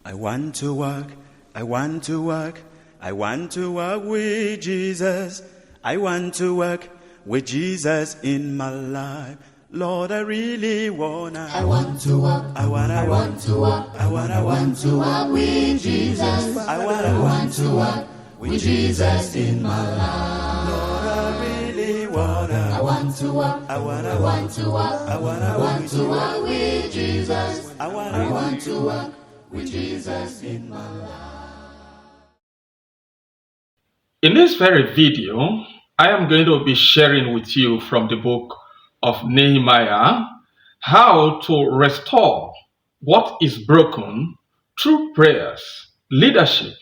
I want to work, I want to work, I want to work with Jesus. I want to work with Jesus in my life. Lord, I really wanna. I want to work. I want to work. I want to work with Jesus. I want to work with Jesus in my life. Lord, I really wanna. I want to work. I want to work. I want to work with Jesus. I want to work with Jesus in my life. In this very video, I am going to be sharing with you from the book of Nehemiah how to restore what is broken through prayers, leadership,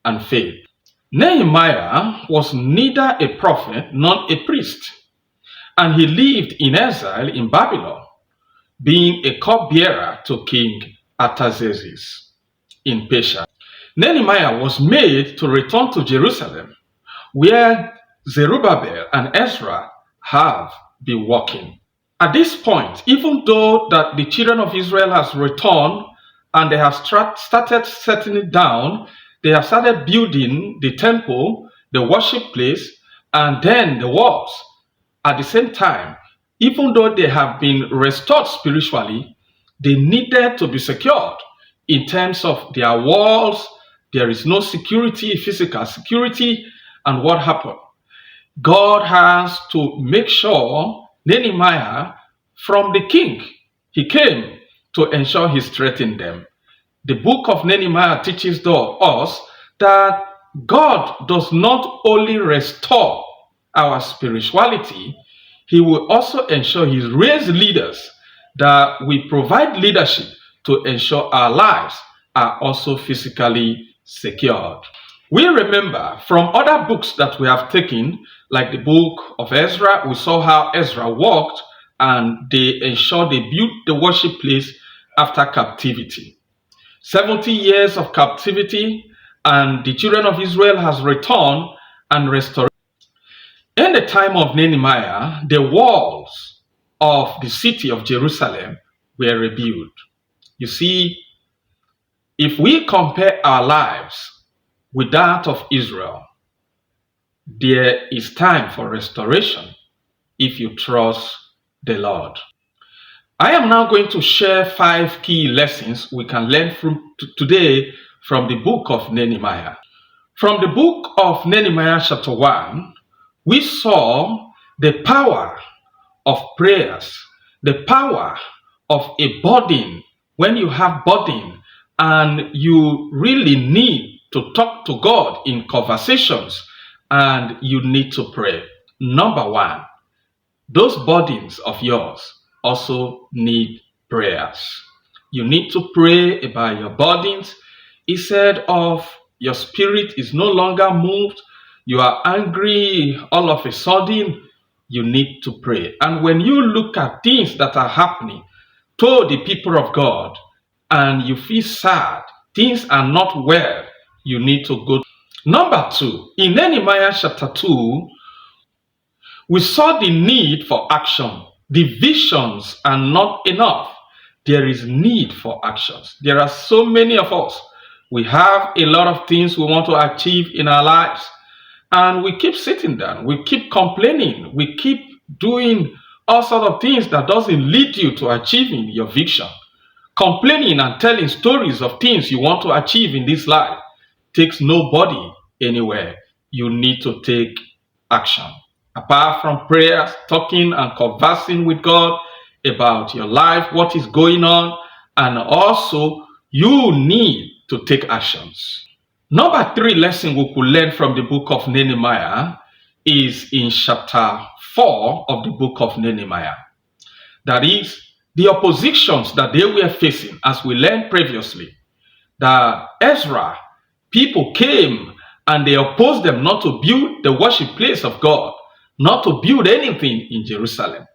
and faith. Nehemiah was neither a prophet nor a priest, and he lived in exile in Babylon, being a cupbearer to King Artaxerxes in Persia. Nehemiah was made to return to Jerusalem, where Zerubbabel and Ezra have been working. At this point, even though that the children of Israel has returned and they have started settling down, they have started building the temple, the worship place, and then the walls. At the same time, even though they have been restored spiritually, they needed to be secured in terms of their walls. There is no security, physical security. And what happened? God has to make sure Nehemiah from the king. He came to ensure he strengthened them. The book of Nehemiah teaches us that God does not only restore our spirituality, he will also ensure he raises leaders that we provide leadership to ensure our lives are also physically secured. We remember from other books that we have taken, like the book of Ezra, we saw how Ezra walked and they ensured they built the worship place after captivity. 70 years of captivity, and the children of Israel has returned and restored. In the time of Nehemiah, the walls of the city of Jerusalem were rebuilt. You see, if we compare our lives with that of Israel, there is time for restoration if you trust the Lord. I am now going to share 5 key lessons we can learn from today from the book of Nehemiah. From the book of Nehemiah chapter 1, we saw the power of prayers, the power of a burden. When you have burden and you really need to talk to God in conversations and you need to pray. Number 1, those burdens of yours also need prayers. You need to pray about your burdens. Instead of your spirit is no longer moved, you are angry all of a sudden, you need to pray. And when you look at things that are happening to the people of God and you feel sad, things are not well, you need to go. Number 2, in Nehemiah chapter 2, we saw the need for action. The visions are not enough. There is need for actions. There are so many of us. We have a lot of things we want to achieve in our lives, and we keep sitting down. We keep complaining. We keep doing all sorts of things that doesn't lead you to achieving your vision. Complaining and telling stories of things you want to achieve in this life takes nobody anywhere. You need to take action. Apart from prayers, talking and conversing with God about your life, what is going on, and also you need to take actions. Number 3 lesson we could learn from the book of Nehemiah is in chapter 4 of the book of Nehemiah. That is, the oppositions that they were facing, as we learned previously, that Ezra, people came and they opposed them not to build the worship place of God, not to build anything in Jerusalem.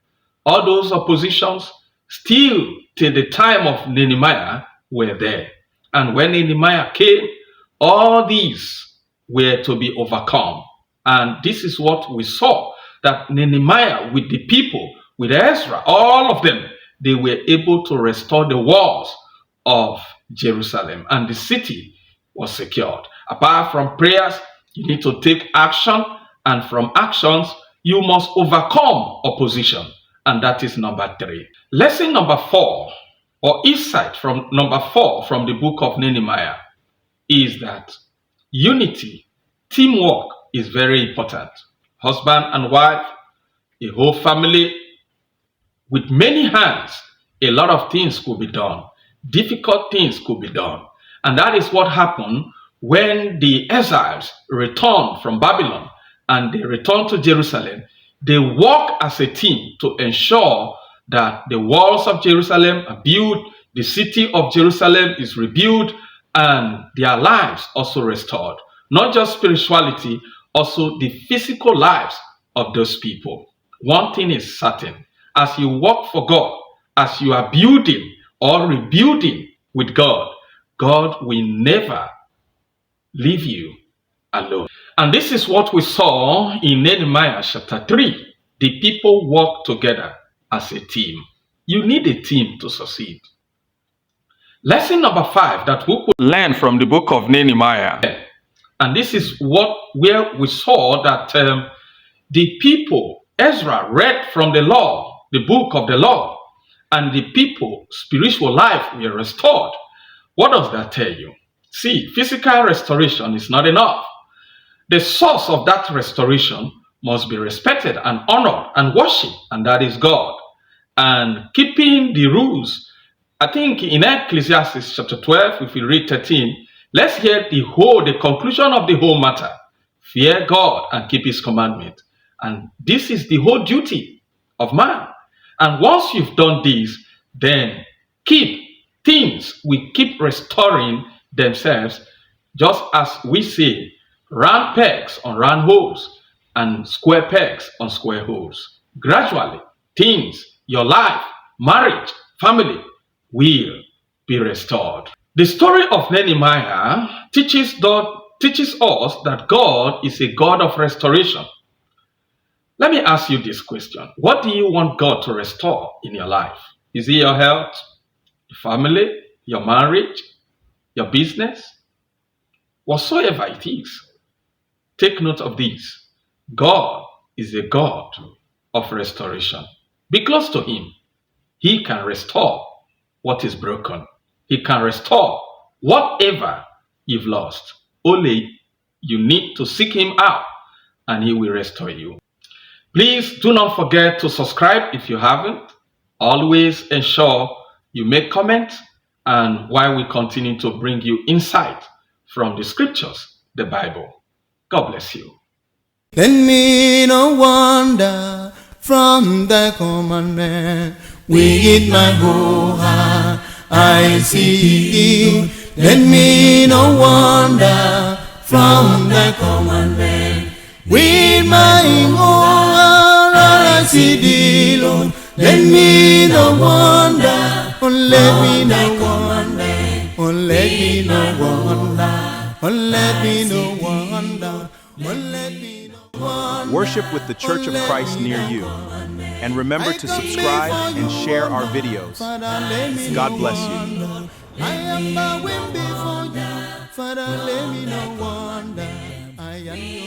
All those oppositions still till the time of Nehemiah were there. And when Nehemiah came, all these were to be overcome. And this is what we saw, that Nehemiah with the people, with Ezra, all of them, they were able to restore the walls of Jerusalem, and the city was secured. Apart from prayers, you need to take action, and from actions, you must overcome opposition, and that is number 3. Lesson number 4, or insight from number 4 from the book of Nehemiah, is that unity, teamwork is very important. Husband and wife, a whole family, with many hands, a lot of things could be done. Difficult things could be done. And that is what happened when the exiles returned from Babylon and they returned to Jerusalem. They work as a team to ensure that the walls of Jerusalem are built, the city of Jerusalem is rebuilt, and their lives also restored. Not just spirituality, also the physical lives of those people. One thing is certain: as you work for God, as you are building or rebuilding with God, God will never leave you alone. And this is what we saw in Nehemiah chapter 3. The people work together as a team. You need a team to succeed. Lesson number 5 that we could learn from the book of Nehemiah, and this is where we saw that the people, Ezra read from the law, the book of the law, and the people's spiritual life were restored. What does that tell you? See, physical restoration is not enough. The source of that restoration must be respected and honored and worshipped, and that is God. And keeping the rules, I think in Ecclesiastes chapter 12, if we read 13, let's hear the conclusion of the whole matter. Fear God and keep his commandment. And this is the whole duty of man. And once you've done this, then things will keep restoring themselves, just as we say, round pegs on round holes and square pegs on square holes. Gradually, things, your life, marriage, family, will be restored. The story of Nehemiah teaches us that God is a God of restoration. Let me ask you this question. What do you want God to restore in your life? Is it your health, your family, your marriage, your business? Whatsoever it is, take note of this. God is a God of restoration. Be close to him. He can restore what is broken. He can restore whatever you've lost. Only you need to seek him out and he will restore you. Please do not forget to subscribe if you haven't. Always ensure you make comments, and while we continue to bring you insight from the scriptures, the Bible. God bless you. Let me no wander from thy commandment. With my whole heart I seek thee. Let me no wander from thy commandment. With my whole heart I seek thee, Lord. Let me no wander. Oh, let me no wander. Oh, let me no wander. Oh, let me no wander. Oh, let me no wander. Worship with the Church of Christ near you. And remember to subscribe and share our videos. God bless you. I am bowing before you. Father, let me no wander. I am